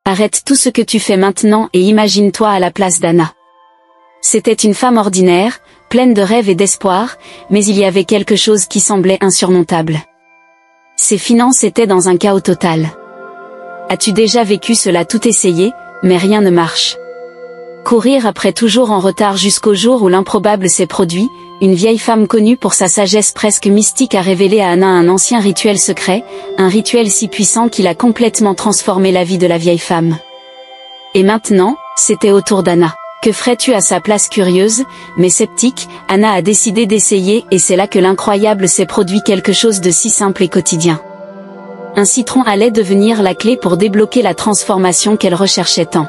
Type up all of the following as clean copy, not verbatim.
Arrête tout ce que tu fais maintenant et imagine-toi à la place d'Anna. C'était une femme ordinaire, pleine de rêves et d'espoir, mais il y avait quelque chose qui semblait insurmontable. Ses finances étaient dans un chaos total. As-tu déjà vécu cela? Tout essayé, mais rien ne marche. Courir après toujours en retard jusqu'au jour où l'improbable s'est produit, une vieille femme connue pour sa sagesse presque mystique a révélé à Anna un ancien rituel secret, un rituel si puissant qu'il a complètement transformé la vie de la vieille femme. Et maintenant, c'était au tour d'Anna. Que ferais-tu à sa place? Curieuse, mais sceptique, Anna a décidé d'essayer et c'est là que l'incroyable s'est produit, quelque chose de si simple et quotidien. Un citron allait devenir la clé pour débloquer la transformation qu'elle recherchait tant.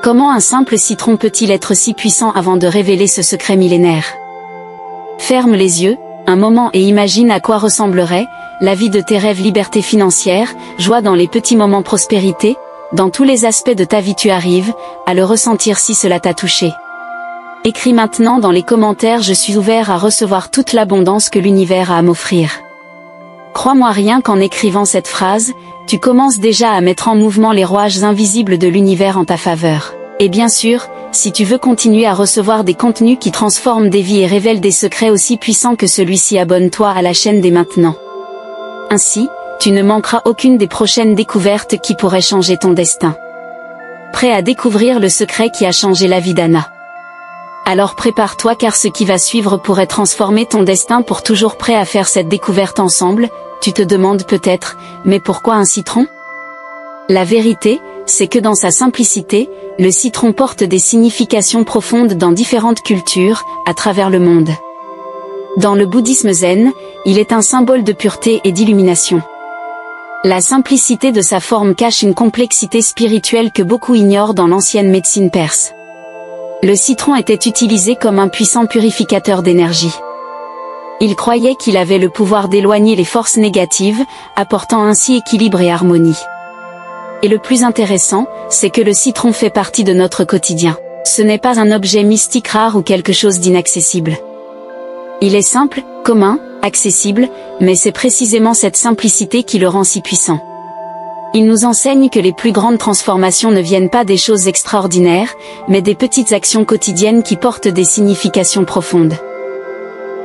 Comment un simple citron peut-il être si puissant? Avant de révéler ce secret millénaire, ferme les yeux un moment et imagine à quoi ressemblerait la vie de tes rêves. Liberté financière, joie dans les petits moments, prospérité, dans tous les aspects de ta vie. Tu arrives à le ressentir si cela t'a touché. Écris maintenant dans les commentaires: je suis ouvert à recevoir toute l'abondance que l'univers a à m'offrir. Crois-moi, rien qu'en écrivant cette phrase, tu commences déjà à mettre en mouvement les rouages invisibles de l'univers en ta faveur. Et bien sûr, si tu veux continuer à recevoir des contenus qui transforment des vies et révèlent des secrets aussi puissants que celui-ci, abonne-toi à la chaîne dès maintenant. Ainsi, tu ne manqueras aucune des prochaines découvertes qui pourraient changer ton destin. Prêt à découvrir le secret qui a changé la vie d'Anna? Alors prépare-toi, car ce qui va suivre pourrait transformer ton destin pour toujours. Prêt à faire cette découverte ensemble? Tu te demandes peut-être, mais pourquoi un citron? La vérité, c'est que dans sa simplicité, le citron porte des significations profondes dans différentes cultures, à travers le monde. Dans le bouddhisme zen, il est un symbole de pureté et d'illumination. La simplicité de sa forme cache une complexité spirituelle que beaucoup ignorent dans l'ancienne médecine perse. Le citron était utilisé comme un puissant purificateur d'énergie. Il croyait qu'il avait le pouvoir d'éloigner les forces négatives, apportant ainsi équilibre et harmonie. Et le plus intéressant, c'est que le citron fait partie de notre quotidien. Ce n'est pas un objet mystique rare ou quelque chose d'inaccessible. Il est simple, commun, accessible, mais c'est précisément cette simplicité qui le rend si puissant. Il nous enseigne que les plus grandes transformations ne viennent pas des choses extraordinaires, mais des petites actions quotidiennes qui portent des significations profondes.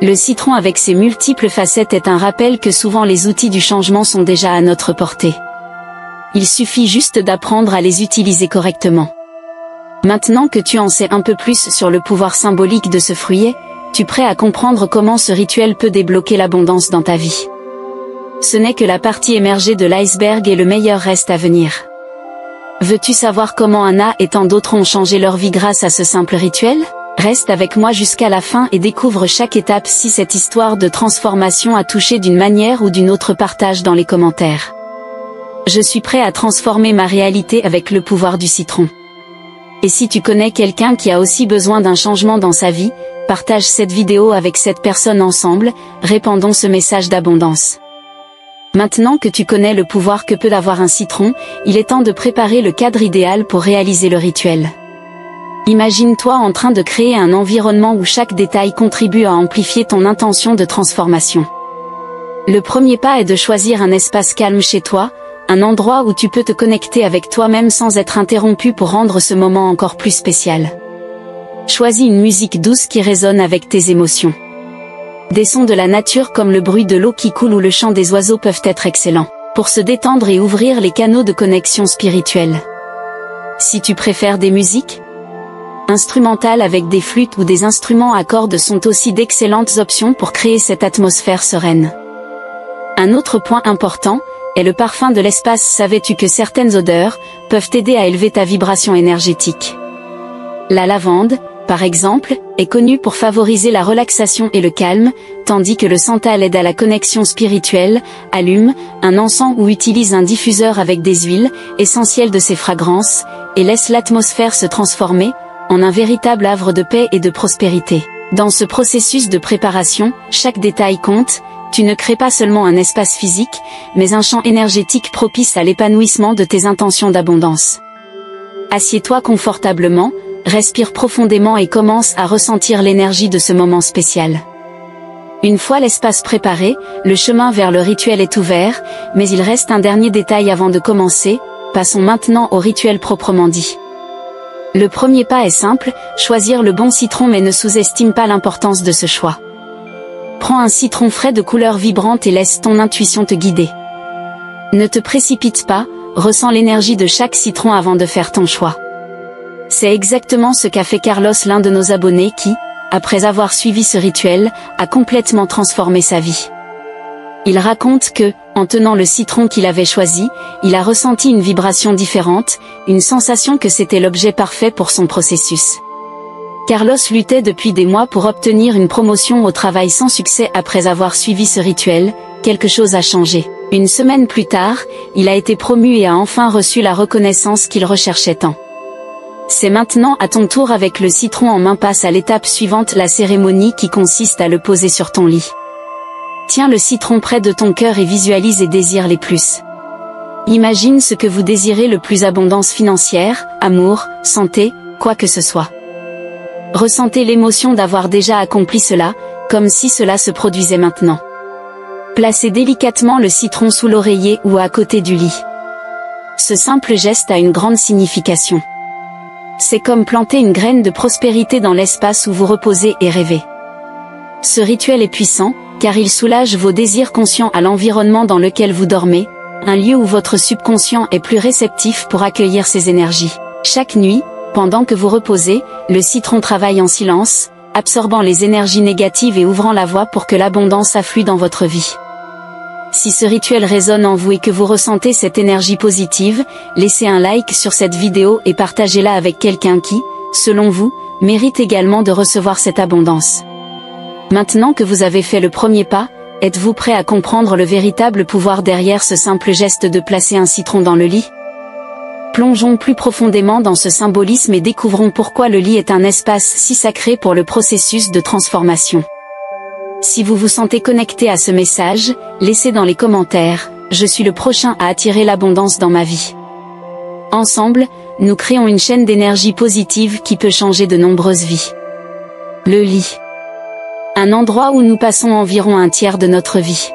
Le citron avec ses multiples facettes est un rappel que souvent les outils du changement sont déjà à notre portée. Il suffit juste d'apprendre à les utiliser correctement. Maintenant que tu en sais un peu plus sur le pouvoir symbolique de ce fruit, tu es prêt à comprendre comment ce rituel peut débloquer l'abondance dans ta vie. Ce n'est que la partie émergée de l'iceberg et le meilleur reste à venir. Veux-tu savoir comment Anna et tant d'autres ont changé leur vie grâce à ce simple rituel? Reste avec moi jusqu'à la fin et découvre chaque étape. Si cette histoire de transformation a touché d'une manière ou d'une autre, partage dans les commentaires. Je suis prêt à transformer ma réalité avec le pouvoir du citron. Et si tu connais quelqu'un qui a aussi besoin d'un changement dans sa vie, partage cette vidéo avec cette personne. Ensemble, répandons ce message d'abondance. Maintenant que tu connais le pouvoir que peut avoir un citron, il est temps de préparer le cadre idéal pour réaliser le rituel. Imagine-toi en train de créer un environnement où chaque détail contribue à amplifier ton intention de transformation. Le premier pas est de choisir un espace calme chez toi, un endroit où tu peux te connecter avec toi-même sans être interrompu pour rendre ce moment encore plus spécial. Choisis une musique douce qui résonne avec tes émotions. Des sons de la nature comme le bruit de l'eau qui coule ou le chant des oiseaux peuvent être excellents pour se détendre et ouvrir les canaux de connexion spirituelle. Si tu préfères des musiques instrumentales avec des flûtes ou des instruments à cordes, sont aussi d'excellentes options pour créer cette atmosphère sereine. Un autre point important est le parfum de l'espace. Savais-tu que certaines odeurs peuvent t'aider à élever ta vibration énergétique? La lavande, par exemple, est connue pour favoriser la relaxation et le calme, tandis que le santal aide à la connexion spirituelle. Allume un encens ou utilise un diffuseur avec des huiles essentielles de ces fragrances, et laisse l'atmosphère se transformer en un véritable havre de paix et de prospérité. Dans ce processus de préparation, chaque détail compte. Tu ne crées pas seulement un espace physique, mais un champ énergétique propice à l'épanouissement de tes intentions d'abondance. Assieds-toi confortablement, respire profondément et commence à ressentir l'énergie de ce moment spécial. Une fois l'espace préparé, le chemin vers le rituel est ouvert, mais il reste un dernier détail avant de commencer. Passons maintenant au rituel proprement dit. Le premier pas est simple, choisir le bon citron, mais ne sous-estime pas l'importance de ce choix. Prends un citron frais de couleur vibrante et laisse ton intuition te guider. Ne te précipite pas, ressens l'énergie de chaque citron avant de faire ton choix. C'est exactement ce qu'a fait Carlos, l'un de nos abonnés qui, après avoir suivi ce rituel, a complètement transformé sa vie. Il raconte que, en tenant le citron qu'il avait choisi, il a ressenti une vibration différente, une sensation que c'était l'objet parfait pour son processus. Carlos luttait depuis des mois pour obtenir une promotion au travail sans succès. Après avoir suivi ce rituel, quelque chose a changé. Une semaine plus tard, il a été promu et a enfin reçu la reconnaissance qu'il recherchait tant. C'est maintenant à ton tour. Avec le citron en main, passe à l'étape suivante, la cérémonie qui consiste à le poser sur ton lit. Tiens le citron près de ton cœur et visualise et désire les plus. Imagine ce que vous désirez le plus: abondance financière, amour, santé, quoi que ce soit. Ressentez l'émotion d'avoir déjà accompli cela, comme si cela se produisait maintenant. Placez délicatement le citron sous l'oreiller ou à côté du lit. Ce simple geste a une grande signification. C'est comme planter une graine de prospérité dans l'espace où vous reposez et rêvez. Ce rituel est puissant, car il soulage vos désirs conscients à l'environnement dans lequel vous dormez, un lieu où votre subconscient est plus réceptif pour accueillir ces énergies. Chaque nuit, pendant que vous reposez, le citron travaille en silence, absorbant les énergies négatives et ouvrant la voie pour que l'abondance afflue dans votre vie. Si ce rituel résonne en vous et que vous ressentez cette énergie positive, laissez un like sur cette vidéo et partagez-la avec quelqu'un qui, selon vous, mérite également de recevoir cette abondance. Maintenant que vous avez fait le premier pas, êtes-vous prêt à comprendre le véritable pouvoir derrière ce simple geste de placer un citron dans le lit? Plongeons plus profondément dans ce symbolisme et découvrons pourquoi le lit est un espace si sacré pour le processus de transformation. Si vous vous sentez connecté à ce message, laissez dans les commentaires « Je suis le prochain à attirer l'abondance dans ma vie ». Ensemble, nous créons une chaîne d'énergie positive qui peut changer de nombreuses vies. Le lit. Un endroit où nous passons environ un tiers de notre vie.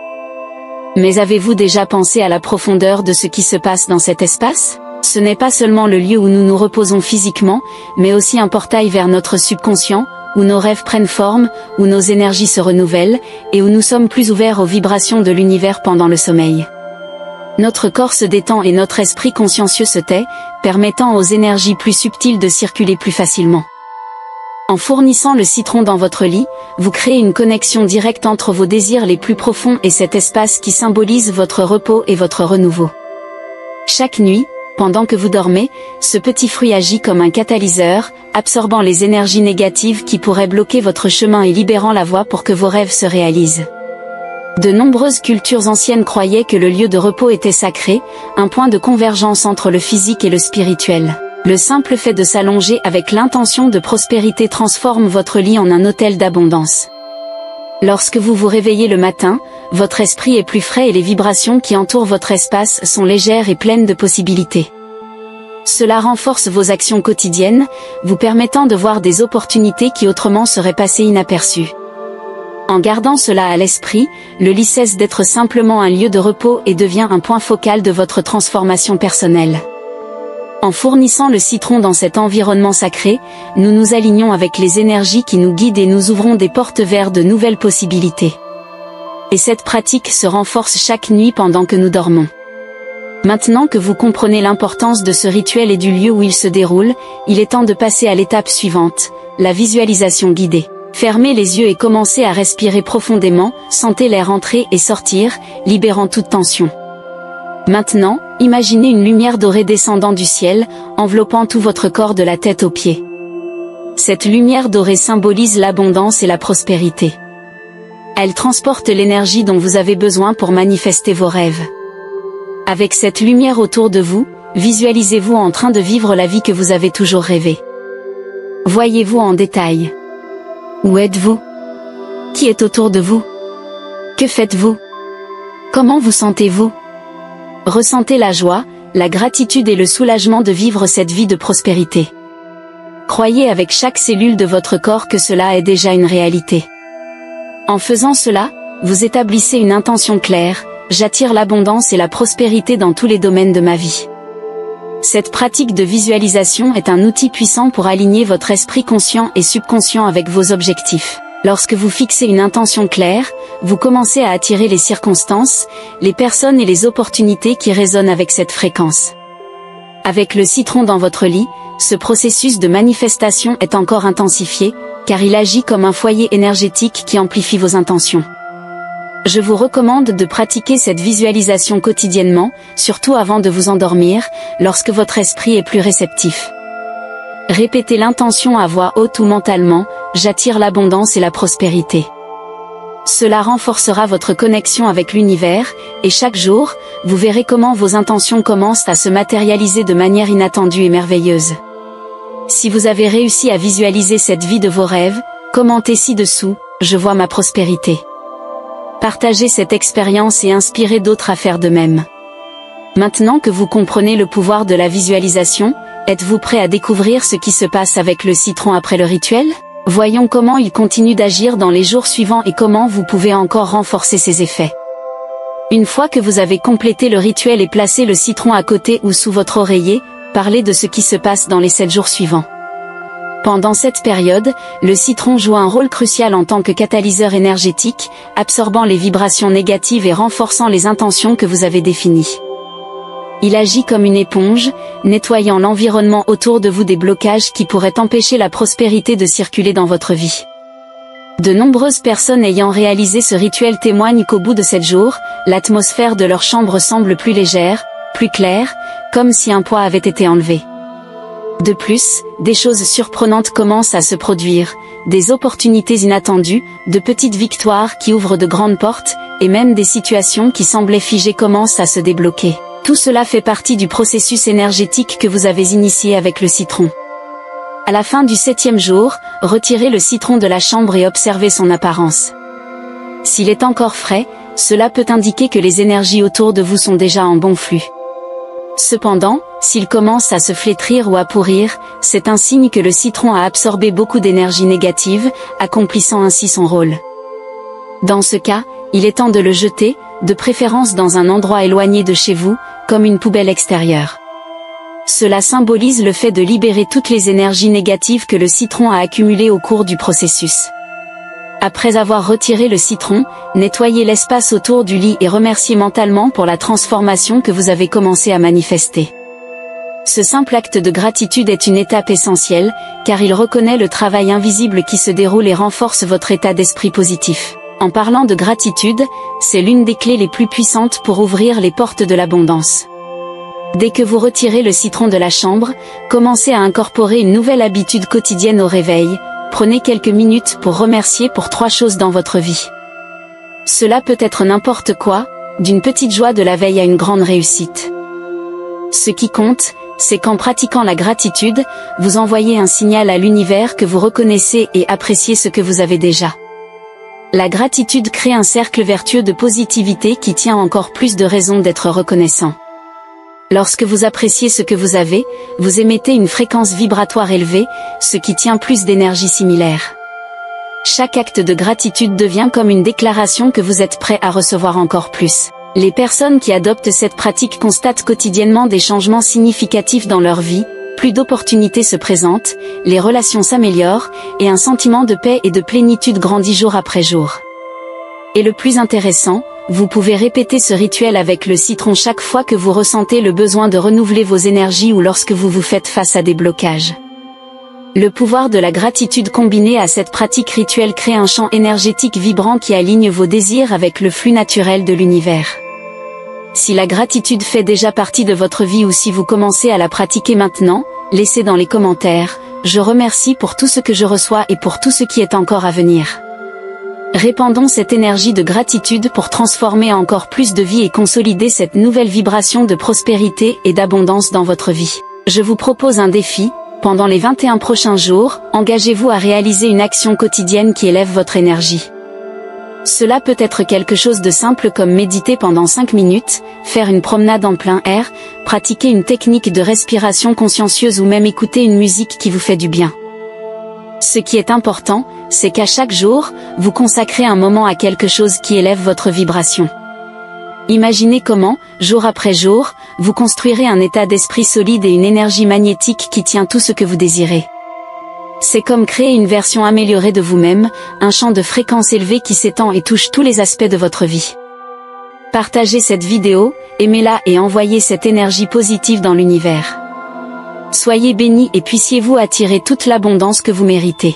Mais avez-vous déjà pensé à la profondeur de ce qui se passe dans cet espace? Ce n'est pas seulement le lieu où nous nous reposons physiquement, mais aussi un portail vers notre subconscient, où nos rêves prennent forme, où nos énergies se renouvellent, et où nous sommes plus ouverts aux vibrations de l'univers pendant le sommeil. Notre corps se détend et notre esprit consciencieux se tait, permettant aux énergies plus subtiles de circuler plus facilement. En fournissant le citron dans votre lit, vous créez une connexion directe entre vos désirs les plus profonds et cet espace qui symbolise votre repos et votre renouveau. Chaque nuit, pendant que vous dormez, ce petit fruit agit comme un catalyseur, absorbant les énergies négatives qui pourraient bloquer votre chemin et libérant la voie pour que vos rêves se réalisent. De nombreuses cultures anciennes croyaient que le lieu de repos était sacré, un point de convergence entre le physique et le spirituel. Le simple fait de s'allonger avec l'intention de prospérité transforme votre lit en un hôtel d'abondance. Lorsque vous vous réveillez le matin, votre esprit est plus frais et les vibrations qui entourent votre espace sont légères et pleines de possibilités. Cela renforce vos actions quotidiennes, vous permettant de voir des opportunités qui autrement seraient passées inaperçues. En gardant cela à l'esprit, le lit cesse d'être simplement un lieu de repos et devient un point focal de votre transformation personnelle. En fournissant le citron dans cet environnement sacré, nous nous alignons avec les énergies qui nous guident et nous ouvrons des portes vers de nouvelles possibilités. Et cette pratique se renforce chaque nuit pendant que nous dormons. Maintenant que vous comprenez l'importance de ce rituel et du lieu où il se déroule, il est temps de passer à l'étape suivante, la visualisation guidée. Fermez les yeux et commencez à respirer profondément, sentez l'air entrer et sortir, libérant toute tension. Maintenant, imaginez une lumière dorée descendant du ciel, enveloppant tout votre corps de la tête aux pieds. Cette lumière dorée symbolise l'abondance et la prospérité. Elle transporte l'énergie dont vous avez besoin pour manifester vos rêves. Avec cette lumière autour de vous, visualisez-vous en train de vivre la vie que vous avez toujours rêvé. Voyez-vous en détail. Où êtes-vous? Qui est autour de vous? Que faites-vous? Comment vous sentez-vous? Ressentez la joie, la gratitude et le soulagement de vivre cette vie de prospérité. Croyez avec chaque cellule de votre corps que cela est déjà une réalité. En faisant cela, vous établissez une intention claire, j'attire l'abondance et la prospérité dans tous les domaines de ma vie. Cette pratique de visualisation est un outil puissant pour aligner votre esprit conscient et subconscient avec vos objectifs. Lorsque vous fixez une intention claire, vous commencez à attirer les circonstances, les personnes et les opportunités qui résonnent avec cette fréquence. Avec le citron dans votre lit, ce processus de manifestation est encore intensifié, car il agit comme un foyer énergétique qui amplifie vos intentions. Je vous recommande de pratiquer cette visualisation quotidiennement, surtout avant de vous endormir, lorsque votre esprit est plus réceptif. Répétez l'intention à voix haute ou mentalement, j'attire l'abondance et la prospérité. Cela renforcera votre connexion avec l'univers, et chaque jour, vous verrez comment vos intentions commencent à se matérialiser de manière inattendue et merveilleuse. Si vous avez réussi à visualiser cette vie de vos rêves, commentez ci-dessous, je vois ma prospérité. Partagez cette expérience et inspirez d'autres à faire de même. Maintenant que vous comprenez le pouvoir de la visualisation, êtes-vous prêt à découvrir ce qui se passe avec le citron après le rituel? Voyons comment il continue d'agir dans les jours suivants et comment vous pouvez encore renforcer ses effets. Une fois que vous avez complété le rituel et placé le citron à côté ou sous votre oreiller, parlez de ce qui se passe dans les 7 jours suivants. Pendant cette période, le citron joue un rôle crucial en tant que catalyseur énergétique, absorbant les vibrations négatives et renforçant les intentions que vous avez définies. Il agit comme une éponge, nettoyant l'environnement autour de vous des blocages qui pourraient empêcher la prospérité de circuler dans votre vie. De nombreuses personnes ayant réalisé ce rituel témoignent qu'au bout de 7 jours, l'atmosphère de leur chambre semble plus légère, plus claire, comme si un poids avait été enlevé. De plus, des choses surprenantes commencent à se produire, des opportunités inattendues, de petites victoires qui ouvrent de grandes portes, et même des situations qui semblaient figées commencent à se débloquer. Tout cela fait partie du processus énergétique que vous avez initié avec le citron. À la fin du 7e jour, retirez le citron de la chambre et observez son apparence. S'il est encore frais, cela peut indiquer que les énergies autour de vous sont déjà en bon flux. Cependant, s'il commence à se flétrir ou à pourrir, c'est un signe que le citron a absorbé beaucoup d'énergie négative, accomplissant ainsi son rôle. Dans ce cas, il est temps de le jeter, de préférence dans un endroit éloigné de chez vous, comme une poubelle extérieure. Cela symbolise le fait de libérer toutes les énergies négatives que le citron a accumulées au cours du processus. Après avoir retiré le citron, nettoyez l'espace autour du lit et remerciez mentalement pour la transformation que vous avez commencé à manifester. Ce simple acte de gratitude est une étape essentielle, car il reconnaît le travail invisible qui se déroule et renforce votre état d'esprit positif. En parlant de gratitude, c'est l'une des clés les plus puissantes pour ouvrir les portes de l'abondance. Dès que vous retirez le citron de la chambre, commencez à incorporer une nouvelle habitude quotidienne au réveil. Prenez quelques minutes pour remercier pour 3 choses dans votre vie. Cela peut être n'importe quoi, d'une petite joie de la veille à une grande réussite. Ce qui compte, c'est qu'en pratiquant la gratitude, vous envoyez un signal à l'univers que vous reconnaissez et appréciez ce que vous avez déjà. La gratitude crée un cercle vertueux de positivité qui tient encore plus de raisons d'être reconnaissant. Lorsque vous appréciez ce que vous avez, vous émettez une fréquence vibratoire élevée, ce qui tient plus d'énergie similaire. Chaque acte de gratitude devient comme une déclaration que vous êtes prêt à recevoir encore plus. Les personnes qui adoptent cette pratique constatent quotidiennement des changements significatifs dans leur vie, plus d'opportunités se présentent, les relations s'améliorent, et un sentiment de paix et de plénitude grandit jour après jour. Et le plus intéressant, vous pouvez répéter ce rituel avec le citron chaque fois que vous ressentez le besoin de renouveler vos énergies ou lorsque vous vous faites face à des blocages. Le pouvoir de la gratitude combiné à cette pratique rituelle crée un champ énergétique vibrant qui aligne vos désirs avec le flux naturel de l'univers. Si la gratitude fait déjà partie de votre vie ou si vous commencez à la pratiquer maintenant, laissez dans les commentaires « Je remercie pour tout ce que je reçois et pour tout ce qui est encore à venir ». Répandons cette énergie de gratitude pour transformer encore plus de vie et consolider cette nouvelle vibration de prospérité et d'abondance dans votre vie. Je vous propose un défi, pendant les 21 prochains jours, engagez-vous à réaliser une action quotidienne qui élève votre énergie. Cela peut être quelque chose de simple comme méditer pendant 5 minutes, faire une promenade en plein air, pratiquer une technique de respiration consciencieuse ou même écouter une musique qui vous fait du bien. Ce qui est important, c'est qu'à chaque jour, vous consacrez un moment à quelque chose qui élève votre vibration. Imaginez comment, jour après jour, vous construirez un état d'esprit solide et une énergie magnétique qui tient tout ce que vous désirez. C'est comme créer une version améliorée de vous-même, un champ de fréquence élevé qui s'étend et touche tous les aspects de votre vie. Partagez cette vidéo, aimez-la et envoyez cette énergie positive dans l'univers. Soyez bénis et puissiez-vous attirer toute l'abondance que vous méritez.